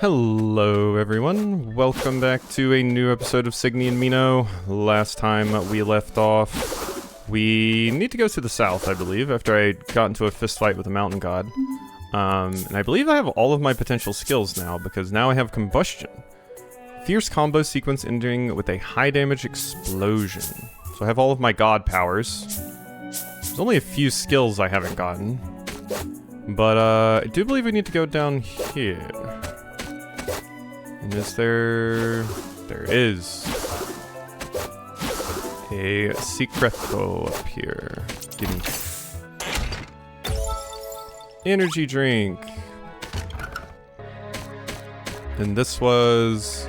Hello everyone, welcome back to a new episode of Signy and Mino. Last time we left off, we need to go to the south, I believe, after I got into a fist fight with a mountain god. And I believe I have all of my potential skills now, because now I have combustion. Fierce combo sequence ending with a high damage explosion. So I have all of my god powers. There's only a few skills I haven't gotten. But I do believe we need to go down here. And is there... There is a secreto up here. Give me energy drink. And this was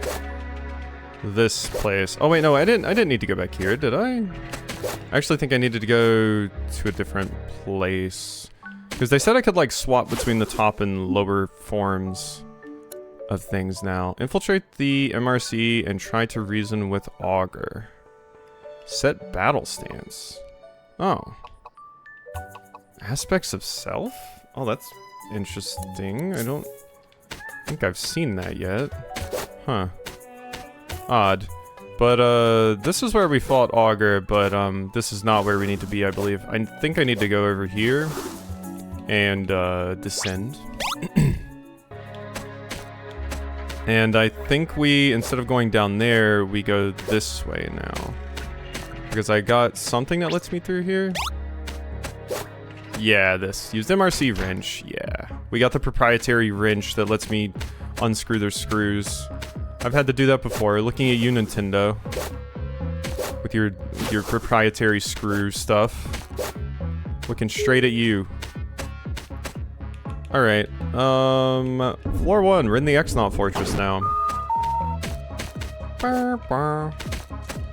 this place. Oh wait, no, I didn't need to go back here, did I? I actually think I needed to go to a different place. Because they said I could like swap between the top and lower forms of things now. Infiltrate the MRC and try to reason with Augur. Set battle stance. Oh. Aspects of self? Oh, that's interesting. I don't think I've seen that yet. Huh. Odd. But, this is where we fought Augur, but, this is not where we need to be, I believe. I think I need to go over here and, descend. And I think we, instead of going down there, we go this way now. Because I got something that lets me through here. Yeah, this. Used MRC wrench. Yeah. We got the proprietary wrench that lets me unscrew their screws. I've had to do that before. Looking at you, Nintendo. With your proprietary screw stuff. Looking straight at you. Alright, floor 1, we're in the X-Naut Fortress now.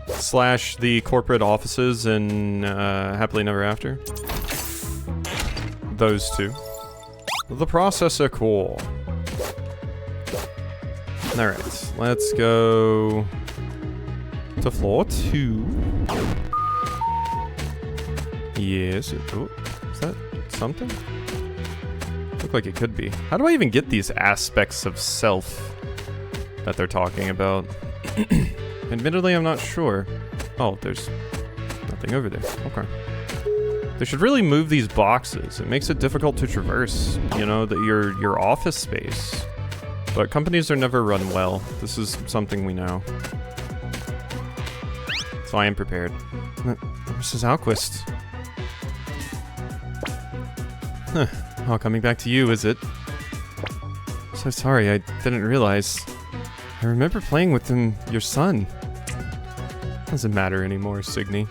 Slash the corporate offices in, Happily Never After. Those two. The processor core. Alright, let's go to floor 2. Yes, oh, is that something? Look like it could be. How do I even get these aspects of self that they're talking about? Admittedly, I'm not sure. Oh, there's nothing over there. Okay. They should really move these boxes. It makes it difficult to traverse, you know, your office space. But companies are never run well. This is something we know. So I am prepared. Mrs. Alquist. Huh. Oh, coming back to you, is it? So sorry, I didn't realize. I remember playing with your son. Doesn't matter anymore, Signy.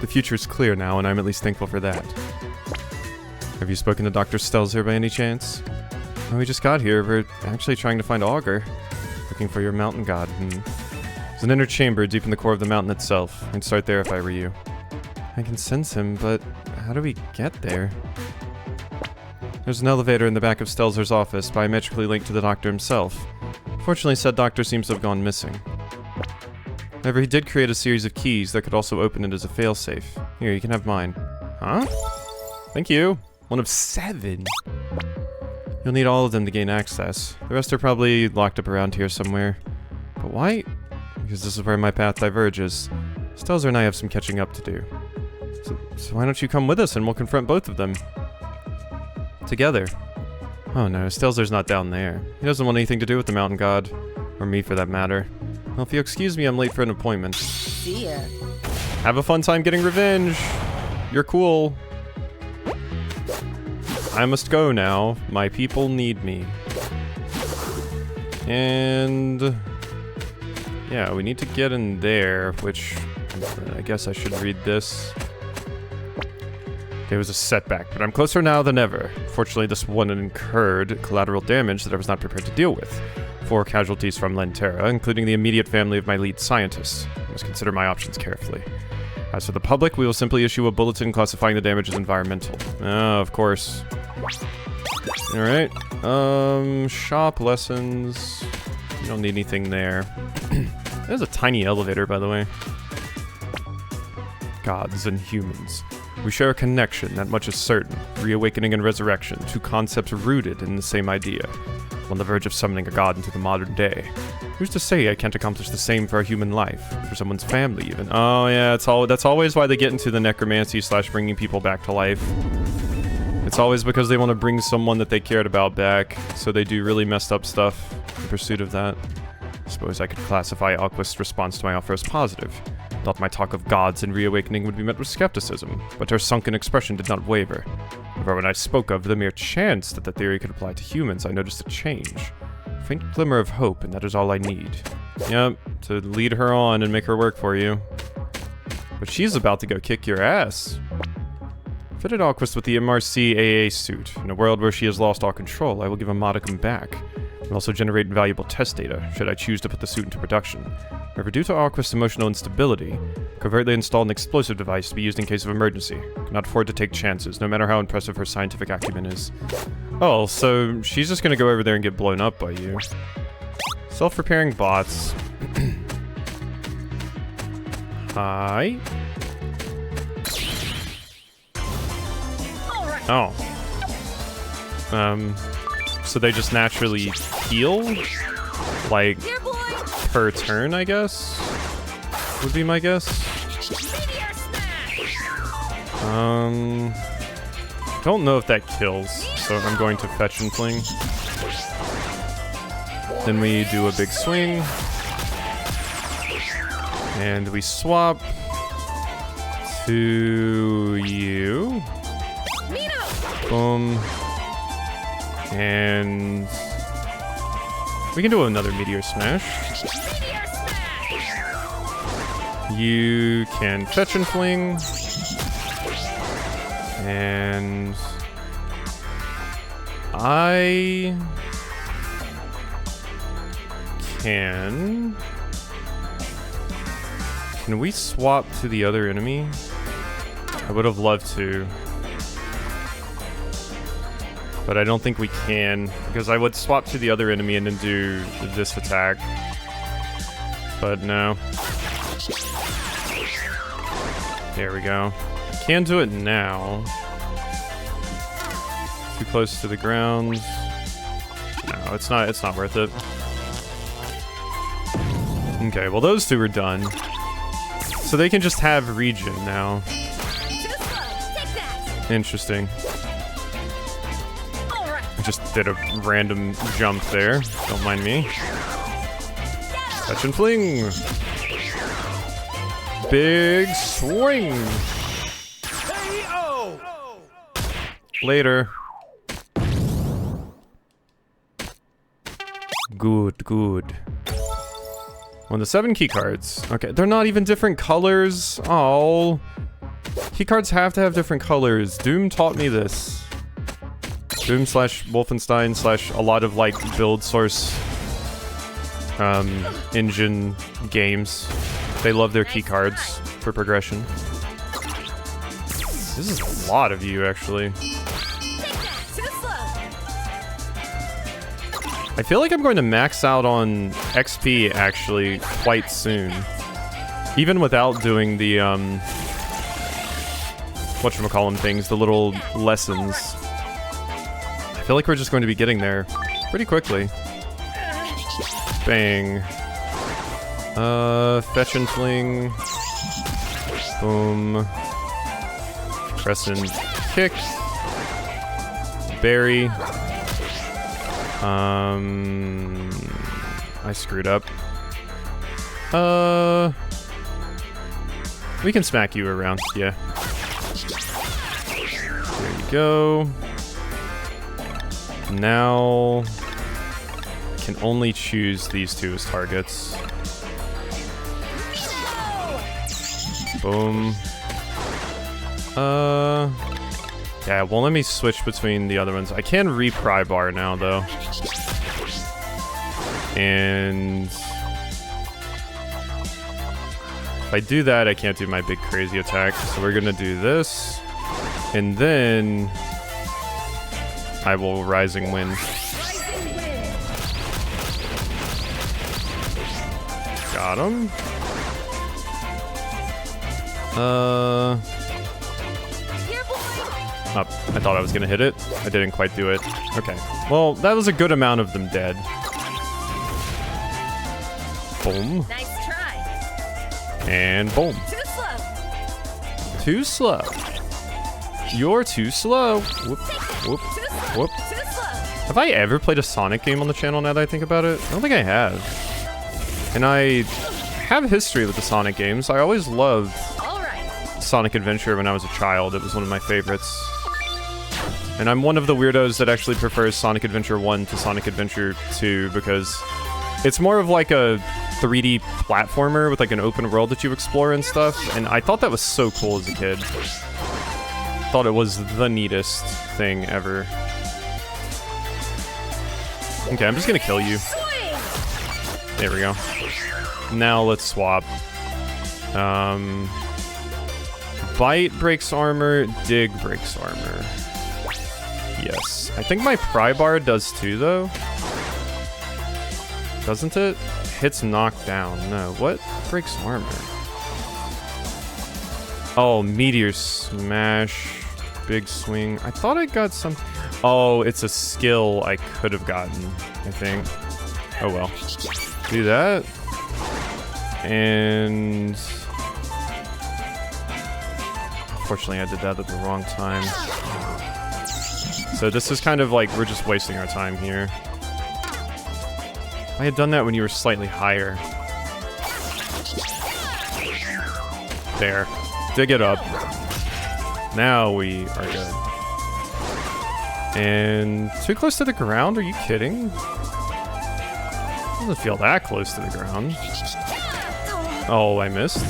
The future's clear now, and I'm at least thankful for that. Have you spoken to Dr. Stelzer by any chance? Oh, we just got here. We're actually trying to find Augur. Looking for your mountain god. There's an inner chamber deep in the core of the mountain itself. I'd start there if I were you. I can sense him, but how do we get there? There's an elevator in the back of Stelzer's office, biometrically linked to the doctor himself. Fortunately, said doctor seems to have gone missing. However, he did create a series of keys that could also open it as a failsafe. Here, you can have mine. Huh? Thank you. 1 of 7. You'll need all of them to gain access. The rest are probably locked up around here somewhere. But why? Because this is where my path diverges. Stelzer and I have some catching up to do. So why don't you come with us and we'll confront both of them? Together. Oh no, Stelzer's not down there. He doesn't want anything to do with the mountain god. Or me for that matter. Well, if you excuse me, I'm late for an appointment. See ya. Have a fun time getting revenge. You're cool. I must go now. My people need me. And... yeah, we need to get in there, which... I guess I should read this. There was a setback, but I'm closer now than ever. Fortunately, this one incurred collateral damage that I was not prepared to deal with. 4 casualties from Lentera, including the immediate family of my lead scientist. I must consider my options carefully. As for the public, we will simply issue a bulletin classifying the damage as environmental. Oh, of course. Alright. Shop lessons. You don't need anything there. There's a tiny elevator, by the way. Gods and humans. We share a connection, that much is certain. Reawakening and resurrection, 2 concepts rooted in the same idea. on the verge of summoning a god into the modern day. Who's to say I can't accomplish the same for a human life, for someone's family even? Oh yeah, that's always why they get into the necromancy / bringing people back to life. It's always because they want to bring someone that they cared about back, so they do really messed up stuff in pursuit of that. I suppose I could classify Alquist's response to my offer as positive. Thought my talk of gods and reawakening would be met with skepticism, but her sunken expression did not waver. However, when I spoke of the mere chance that the theory could apply to humans, I noticed a change. A faint glimmer of hope, and that is all I need. Yep, to lead her on and make her work for you. But she's about to go kick your ass. Fitted Alquist with the MRC AA suit. In a world where she has lost all control, I will give a modicum back. And also generate valuable test data, should I choose to put the suit into production. However, due to Alquist's emotional instability, covertly installed an explosive device to be used in case of emergency. Cannot afford to take chances, no matter how impressive her scientific acumen is. Oh, so she's just gonna go over there and get blown up by you. Self-repairing bots. Hi. Oh. So they just naturally heal? Like, per turn, I guess? Would be my guess. Don't know if that kills, so I'm going to fetch and fling. Then we do a big swing. And we swap to you. Boom. And we can do another Meteor Smash. You can fetch and fling. And I can we swap to the other enemy? I would have loved to. But I don't think we can, because I would swap to the other enemy and then do this attack. But no. There we go. I can do it now. Too close to the ground. No, it's not worth it. Okay, well those two are done. So they can just have regen now. Interesting. I just did a random jump there. Don't mind me. Touch and fling. Big swing. Later. Good, good. Won the 7 keycards. Okay, they're not even different colors. Oh. Keycards have to have different colors. Doom taught me this. Doom / Wolfenstein / a lot of like build source engine games. They love their keycards for progression. This is a lot of you, actually. I feel like I'm going to max out on XP actually quite soon. Even without doing the whatchamacallem things, the little lessons. I feel like we're just going to be getting there pretty quickly. Bang. Fetch and fling. Boom. Press and kick. Berry. I screwed up. We can smack you around, yeah. There you go. Now, I can only choose these two as targets. Boom. Yeah, it won't let me switch between the other ones. I can re-pry bar now, though. And if I do that, I can't do my big crazy attack. So we're gonna do this. And then I will Rising Wind. Got him. Up. I thought I was gonna hit it. I didn't quite do it. Okay. Well, that was a good amount of them dead. Boom. Nice try. And boom. Too slow. Too slow. You're too slow. Whoop, whoop, Too slow. whoop. Too slow. Have I ever played a Sonic game on the channel now that I think about it? I don't think I have. And I have history with the Sonic games. I always loved All right. Sonic Adventure when I was a child. It was one of my favorites. And I'm one of the weirdos that actually prefers Sonic Adventure 1 to Sonic Adventure 2 because it's more of like a 3D platformer with like an open world that you explore and stuff. And I thought that was so cool as a kid. Thought it was the neatest thing ever. Okay, I'm just gonna kill you. Swing. There we go. Now let's swap. Bite breaks armor, dig breaks armor. Yes. I think my pry bar does too, though. Doesn't it? Hits knockdown. No. What breaks armor? Oh, meteor smash. Big swing. I thought I got some... Oh, it's a skill I could have gotten, I think. Oh well. Do that. And... Unfortunately, I did that at the wrong time. So this is kind of like, we're just wasting our time here. I had done that when you were slightly higher. There. Dig it up. Now we are good. And too close to the ground? Are you kidding? Doesn't feel that close to the ground. Oh, I missed.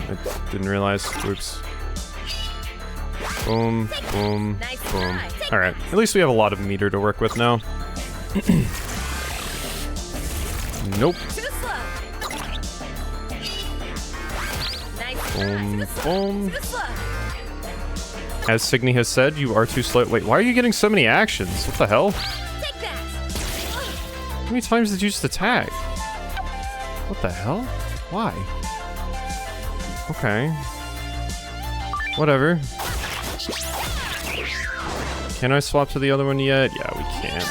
I didn't realize. Oops. Boom, boom, boom. Alright, at least we have a lot of meter to work with now. Nope. Boom, boom. As Signy has said, you are too slow. Wait, why are you getting so many actions? What the hell? How many times did you just attack? What the hell? Why? Okay. Whatever. Can I swap to the other one yet? Yeah, we can't.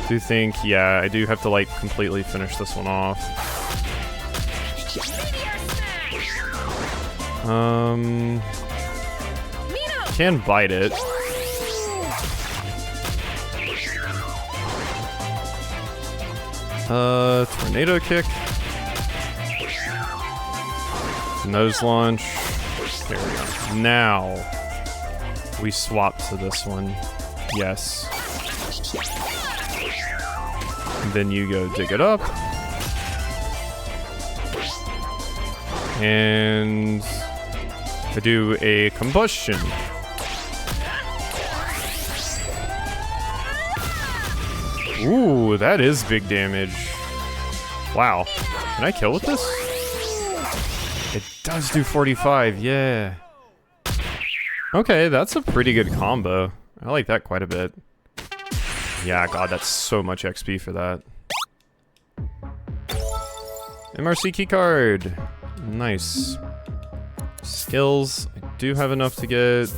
Do think, yeah, I do have to like completely finish this one off. Can bite it. Tornado kick. Nose launch. There we go. Now we swap to this one. Yes. Then you go dig it up. And I do a combustion. Ooh, that is big damage. Wow. Can I kill with this? It does do 45, yeah. Okay, that's a pretty good combo. I like that quite a bit. Yeah, god, that's so much XP for that. MRC keycard. Nice. Skills. I do have enough to get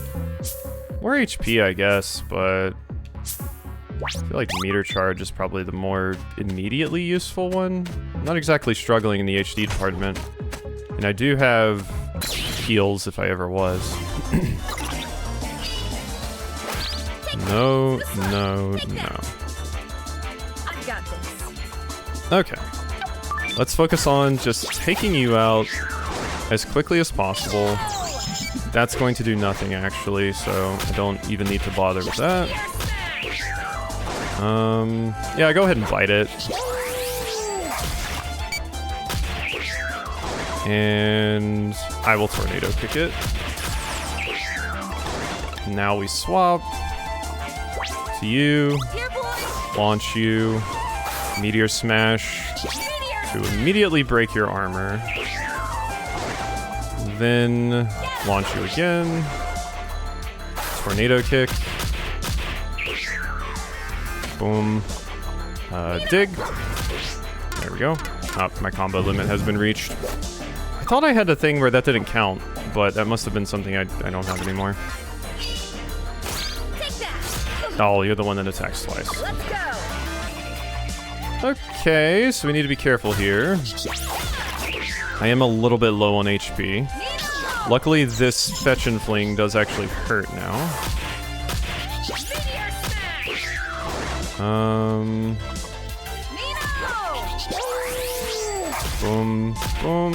more HP, I guess, but I feel like meter charge is probably the more immediately useful one. I'm not exactly struggling in the HD department. And I do have heals if I ever was. No, no, no. Okay. Let's focus on just taking you out as quickly as possible. That's going to do nothing, actually, so I don't even need to bother with that. Yeah, go ahead and bite it. And I will tornado kick it. Now we swap to you, launch you, meteor smash to immediately break your armor. Then launch you again, tornado kick, boom, dig. There we go. Oh, my combo limit has been reached. I thought I had a thing where that didn't count, but that must have been something I don't have anymore. Take that. Oh, you're the one that attacks twice. Let's go. Okay, so we need to be careful here. I am a little bit low on HP. Luckily, this fetch and fling does actually hurt now. Meteor smash. Boom, boom.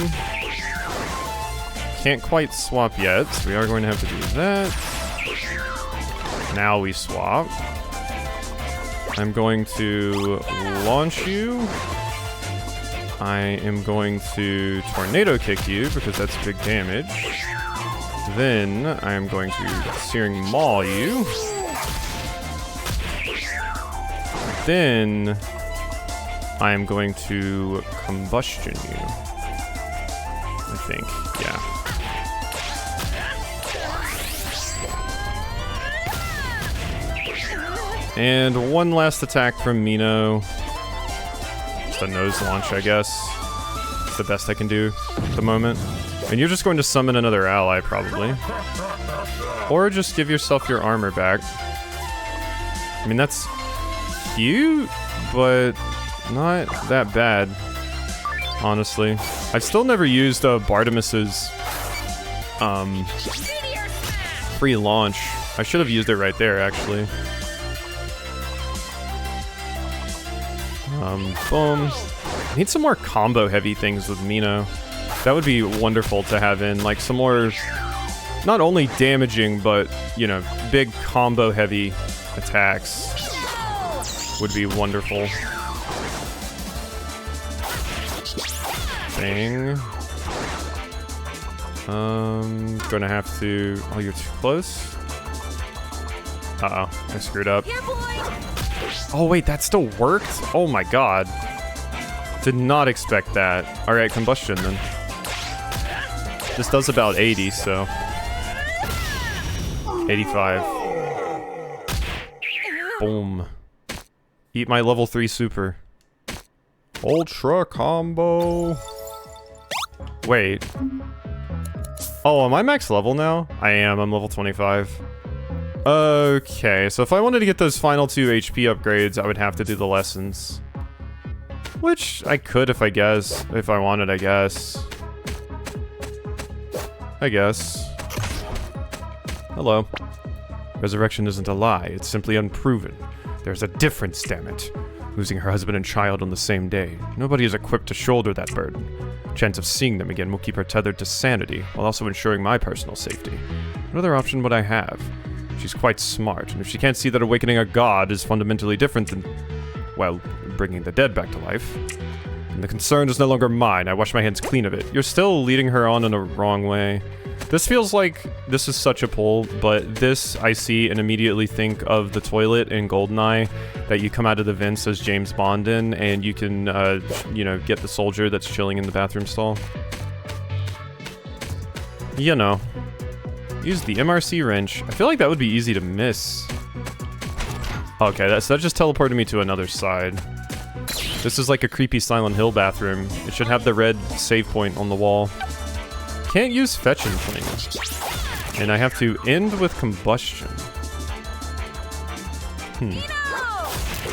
Can't quite swap yet, so we are going to have to do that. Now we swap. I'm going to launch you. I am going to tornado kick you because that's big damage. Then I am going to searing maul you. Then I am going to combustion you. I think, yeah. And one last attack from Mino. Just a nose launch, I guess. It's the best I can do at the moment. And you're just going to summon another ally, probably. Or just give yourself your armor back. I mean, that's cute, but not that bad, honestly. I've still never used Bartimus's free launch. I should have used it right there, actually. Boom. I need some more combo heavy things with Mino. That would be wonderful to have in, like some more, not only damaging, but, you know, big combo heavy attacks would be wonderful. Bang. Gonna have to, oh, you're too close. Uh-oh, I screwed up. Oh wait, that still worked? Oh my god. Did not expect that. Alright, combustion then. This does about 80, so. 85. Boom. Eat my level 3 super. Ultra combo. Wait. Oh, am I max level now? I am, I'm level 25. Okay, so if I wanted to get those final 2 HP upgrades, I would have to do the lessons. Which I could if I wanted, I guess. Hello. Resurrection isn't a lie, it's simply unproven. There's a difference, damn it. Losing her husband and child on the same day. Nobody is equipped to shoulder that burden. Chance of seeing them again will keep her tethered to sanity, while also ensuring my personal safety. What other option would I have? She's quite smart, and if she can't see that awakening a god is fundamentally different than, well, bringing the dead back to life, and the concern is no longer mine. I wash my hands clean of it. You're still leading her on in a wrong way. This feels like this is such a pull, but this I see and immediately think of the toilet in GoldenEye that you come out of the vents as James Bond in, and you can, you know, get the soldier that's chilling in the bathroom stall. You know. Use the MRC wrench. I feel like that would be easy to miss. Okay, that just teleported me to another side. This is like a creepy Silent Hill bathroom. It should have the red save point on the wall. Can't use fetch and fling. And I have to end with combustion.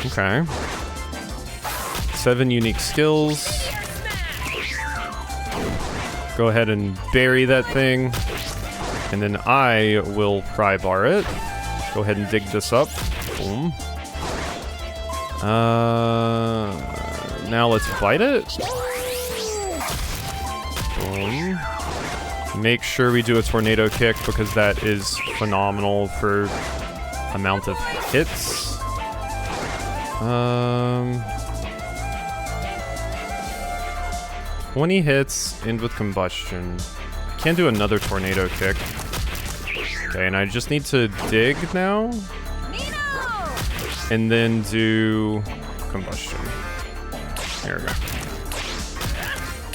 Okay. 7 unique skills. Go ahead and bury that thing. And then I will pry bar it. Go ahead and dig this up. Boom. Now let's bite it. Boom. Make sure we do a tornado kick because that is phenomenal for amount of hits. 20 hits, end with combustion. Can't do another tornado kick. Okay, and I just need to dig now. And then do combustion. There we go.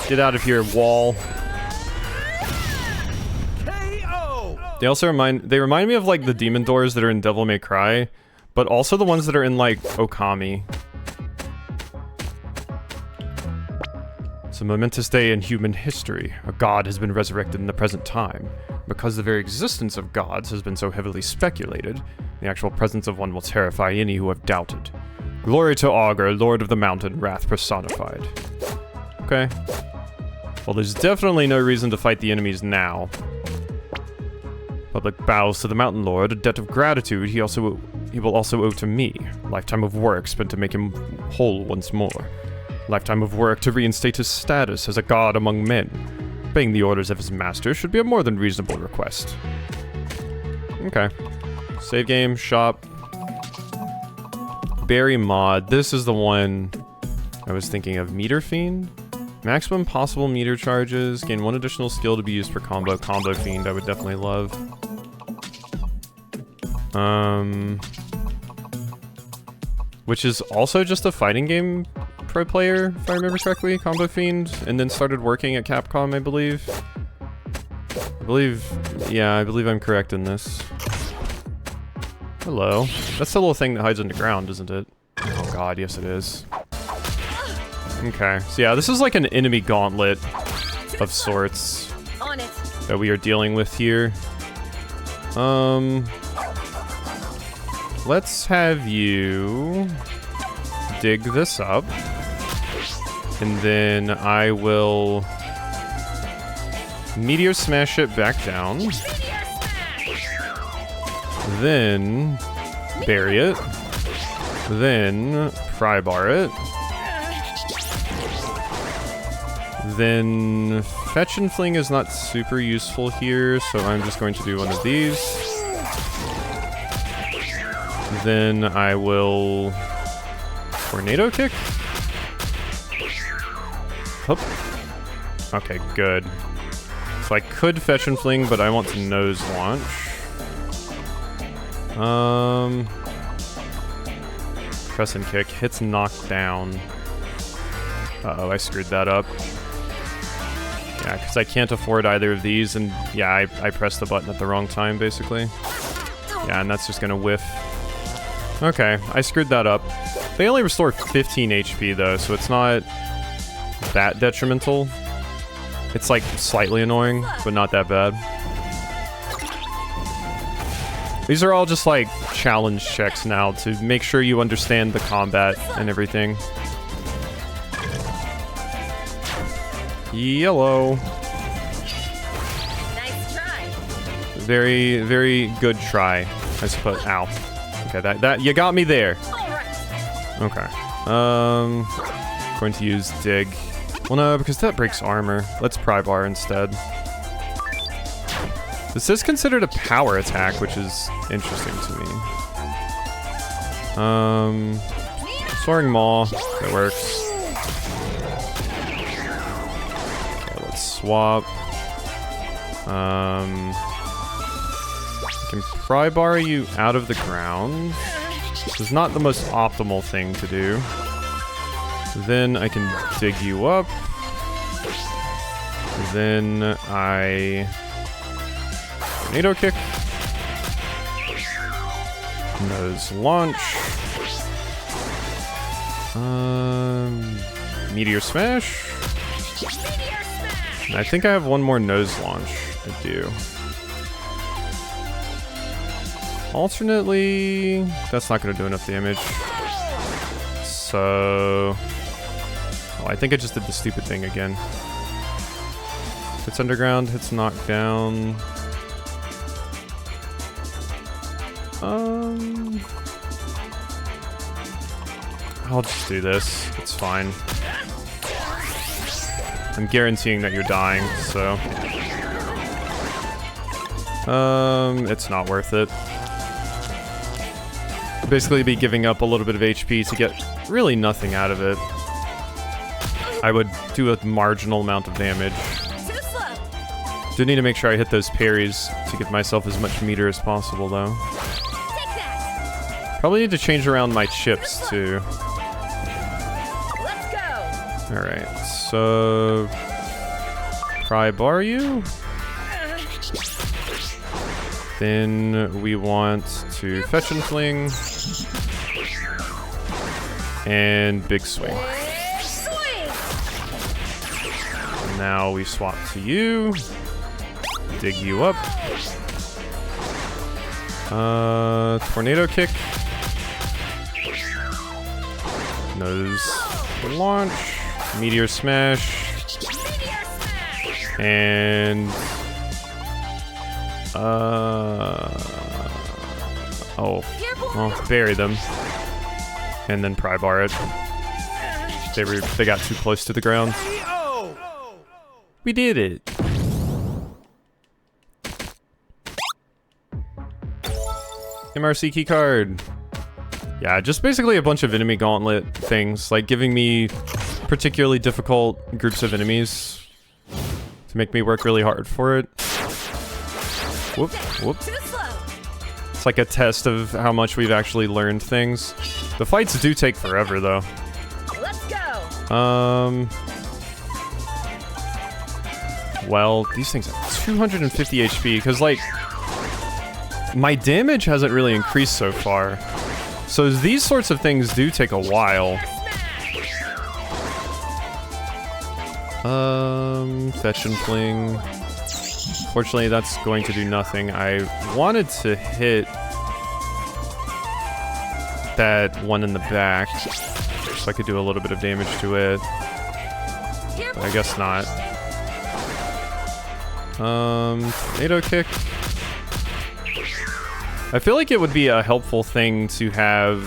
Get out of here, wall. They also remind me of like the demon doors that are in Devil May Cry, but also the ones that are in like Okami. It's a momentous day in human history. A god has been resurrected in the present time. Because the very existence of gods has been so heavily speculated, the actual presence of one will terrify any who have doubted. Glory to Augur, Lord of the Mountain, wrath personified. Okay. Well, there's definitely no reason to fight the enemies now. Public bows to the Mountain Lord, a debt of gratitude he will also owe to me. Lifetime of work spent to make him whole once more. Lifetime of work to reinstate his status as a god among men. Obeying the orders of his master should be a more than reasonable request. Okay. Save game, shop. Berry mod. This is the one I was thinking of. Meter Fiend? Maximum possible meter charges. Gain one additional skill to be used per combo. Combo Fiend I would definitely love. Which is also just a fighting game pro player, if I remember correctly. Combo Fiend. And then started working at Capcom, I believe. I believe I'm correct in this. Hello. That's the little thing that hides underground, isn't it? Oh god, yes it is. Okay, so yeah, this is like an enemy gauntlet of sorts that we are dealing with here. Let's have you dig this up, and then I will Meteor Smash it back down. Then bury it. Then pry bar it. Then fetch and fling is not super useful here, so I'm just going to do one of these. Then I will tornado kick. Hup. Okay, good. So I could fetch and fling, but I want to nose launch. Press and kick. Hits knocked down. Uh-oh, I screwed that up. Yeah, because I can't afford either of these, and yeah, I pressed the button at the wrong time, basically. Yeah, and that's just gonna whiff. Okay, I screwed that up. They only restore 15 HP, though, so it's not that detrimental. It's, like, slightly annoying, but not that bad. These are all just, like, challenge checks now to make sure you understand the combat and everything. Yellow. Nice try. Very, very good try, I suppose. Ow. Okay, that you got me there. All right. Okay. Going to use dig. Well, no, because that breaks armor. Let's pry bar instead. This is considered a power attack, which is interesting to me. Soaring Maw, that works. Okay, let's swap. I can pry bar you out of the ground. This is not the most optimal thing to do. Then I can dig you up. Then I tornado kick. Nose launch. Meteor smash. And I think I have one more nose launch. I do. Alternately, that's not going to do enough damage. So, oh, I think I just did the stupid thing again. Hits underground, hits knockdown. I'll just do this. It's fine. I'm guaranteeing that you're dying, so. It's not worth it. Basically be giving up a little bit of HP to get really nothing out of it. I would do a marginal amount of damage. Do need to make sure I hit those parries to give myself as much meter as possible, though. Probably need to change around my chips, too. Alright, so... pry bar you? Then we want to fetch and fling. And big swing. Now we swap to you. Dig you up. Tornado kick. Nose launch. Meteor smash. And oh, well, bury them, and then pry bar it. They got too close to the ground. We did it. MRC key card. Yeah, just basically a bunch of enemy gauntlet things, like giving me particularly difficult groups of enemies to make me work really hard for it. Whoop, whoop. It's like a test of how much we've actually learned things. The fights do take forever, though. Let's go. Well, these things have 250 HP, because, like, my damage hasn't really increased so far. So these sorts of things do take a while. Fetch and fling. Fortunately, that's going to do nothing. I wanted to hit that one in the back, so I could do a little bit of damage to it. But I guess not. Tornado kick. I feel like it would be a helpful thing to have,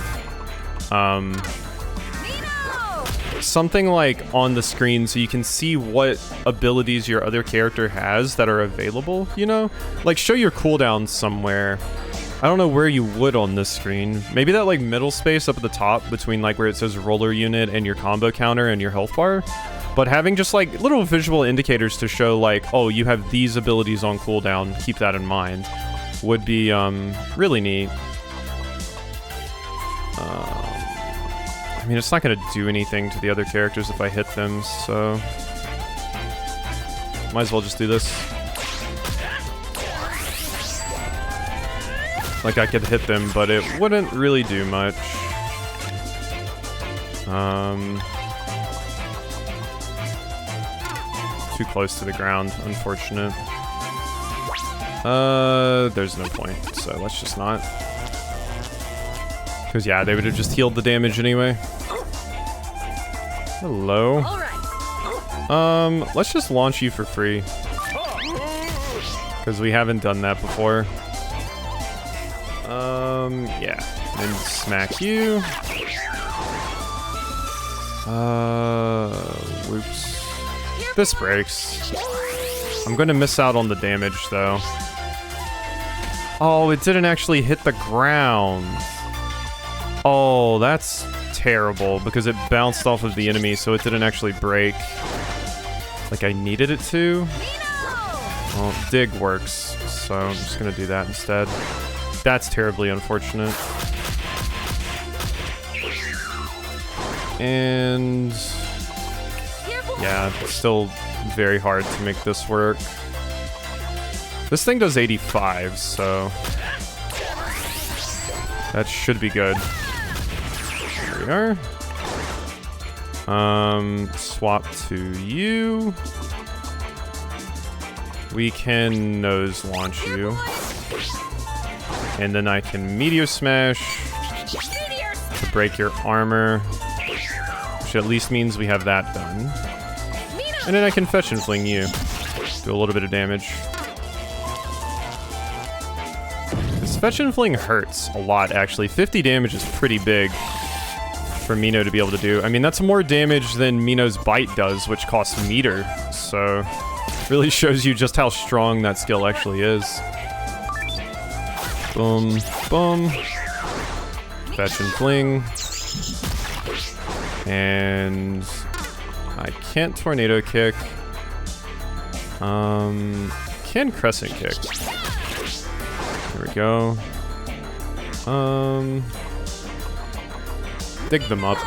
something like on the screen so you can see what abilities your other character has that are available, you know? Like, show your cooldowns somewhere. I don't know where you would on this screen. Maybe that, like, middle space up at the top between, like, where it says roller unit and your combo counter and your health bar. But having just, like, little visual indicators to show, like, oh, you have these abilities on cooldown, keep that in mind, would be, really neat. I mean, it's not going to do anything to the other characters if I hit them, so might as well just do this. Like, I could hit them, but it wouldn't really do much. Too close to the ground, unfortunate. There's no point, so let's just not. Because, yeah, they would have just healed the damage anyway. Hello. Let's just launch you for free. Because we haven't done that before. Yeah. And smack you. Whoops. This breaks. I'm going to miss out on the damage, though. Oh, it didn't actually hit the ground. Oh, that's terrible, because it bounced off of the enemy, so it didn't actually break like I needed it to. Well, dig works, so I'm just gonna do that instead. That's terribly unfortunate. And yeah, it's still very hard to make this work. This thing does 85, so that should be good. Here we are. Swap to you. We can nose launch you. And then I can Meteor Smash to break your armor, which at least means we have that done. And then I can Fetch and Fling you. Do a little bit of damage. This Fetch and Fling hurts a lot, actually. 50 damage is pretty big for Mino to be able to do. I mean, that's more damage than Mino's Bite does, which costs meter. So, really shows you just how strong that skill actually is. Boom, boom. Fetch and Fling. And I can't Tornado Kick. Can Crescent Kick. There we go. Dig them up.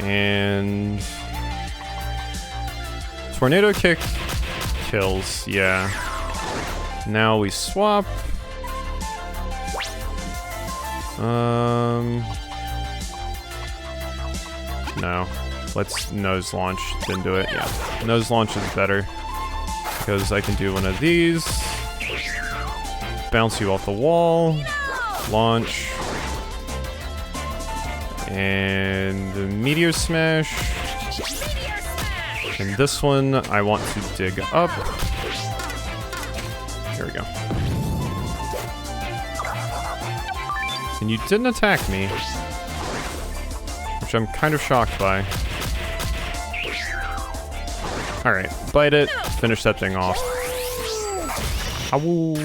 And Tornado Kick kills, yeah. Now we swap. No. Let's nose launch, then do it. Yeah, nose launch is better. Because I can do one of these. Bounce you off the wall. Launch. And the Meteor Smash. And this one, I want to dig up. Here we go. And you didn't attack me. Which I'm kind of shocked by. Alright, bite it. Finish that thing off. Ow.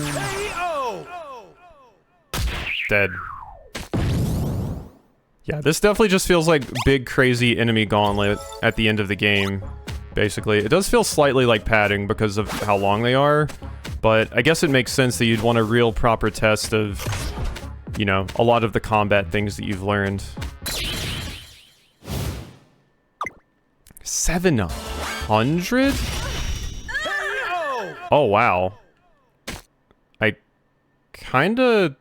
Dead. Yeah, this definitely just feels like big, crazy enemy gauntlet at the end of the game, basically. It does feel slightly like padding because of how long they are, but I guess it makes sense that you'd want a real proper test of, you know, a lot of the combat things that you've learned. 700? Oh, wow. I kinda...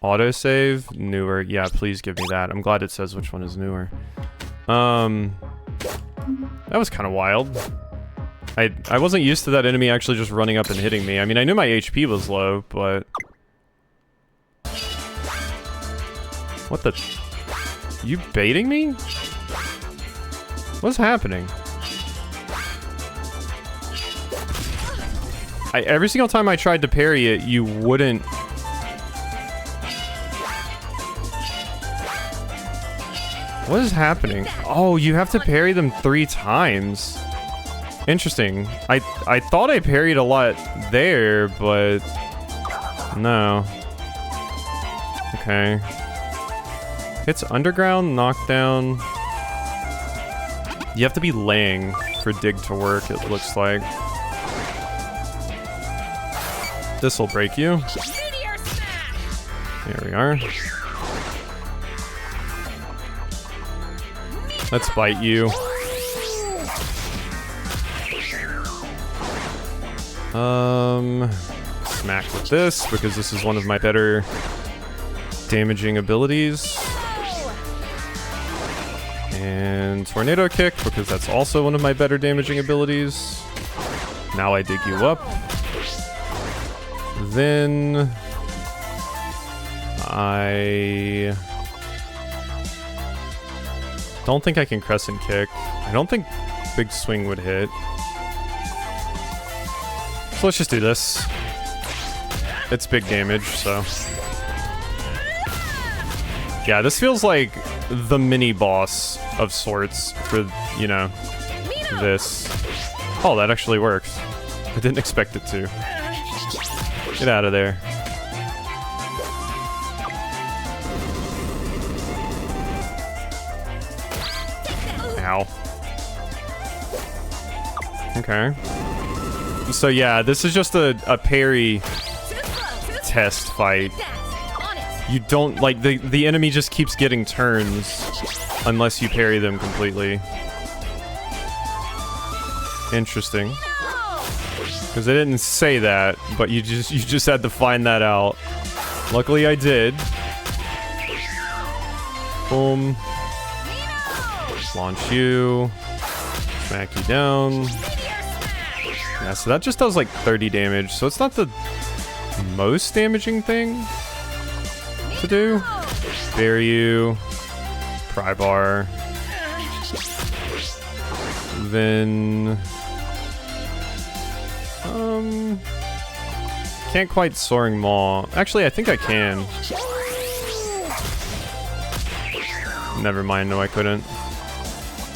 Autosave, newer. Yeah, please give me that. I'm glad it says which one is newer. That was kind of wild. I wasn't used to that enemy actually just running up and hitting me. I mean, I knew my HP was low, but... What the... You baiting me? What's happening? Every single time I tried to parry it, you wouldn't... What is happening? Oh, you have to parry them 3 times. Interesting. I thought I parried a lot there, but... No. Okay. It's underground, knockdown. You have to be laying for dig to work, it looks like. This'll break you. There we are. Let's bite you. Smack with this, because this is one of my better damaging abilities. And Tornado Kick, because that's also one of my better damaging abilities. Now I dig you up. Then... I... don't think I can Crescent Kick. I don't think Big Swing would hit. So let's just do this. It's big damage, so... Yeah, this feels like the mini-boss of sorts for, you know, this. Oh, that actually works. I didn't expect it to. Get out of there. Ow. Okay. So yeah, this is just a parry test fight. You don't, like, the enemy just keeps getting turns unless you parry them completely. Interesting. Because they didn't say that, but you just had to find that out. Luckily I did. Boom. Launch you. Smack you down. Yeah, so that just does like 30 damage, so it's not the most damaging thing to do. Bury you. Pry bar. Then... Can't quite Soaring Maw. Actually, I think I can. Never mind, no I couldn't.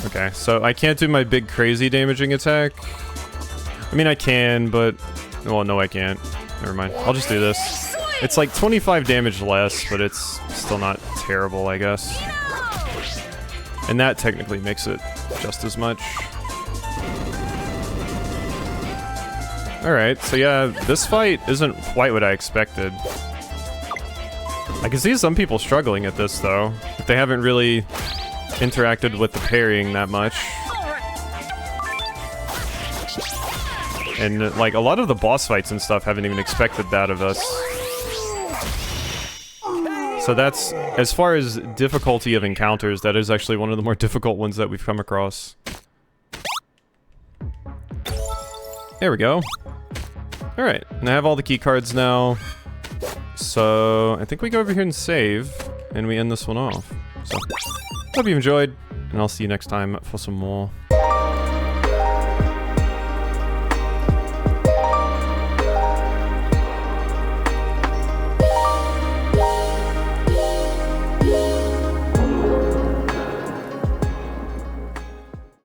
Okay, so I can't do my big crazy damaging attack. I mean, I can, but... Well, no I can't. Never mind. I'll just do this. It's like 25 damage less, but it's still not terrible, I guess. And that technically makes it just as much. Alright, so yeah, this fight isn't quite what I expected. I can see some people struggling at this, though. If they haven't really interacted with the parrying that much. And, like, a lot of the boss fights and stuff haven't even expected that of us. So that's, as far as difficulty of encounters, that is actually one of the more difficult ones that we've come across. There we go. Alright, and I have all the key cards now. So, I think we go over here and save, and we end this one off. So, hope you enjoyed, and I'll see you next time for some more.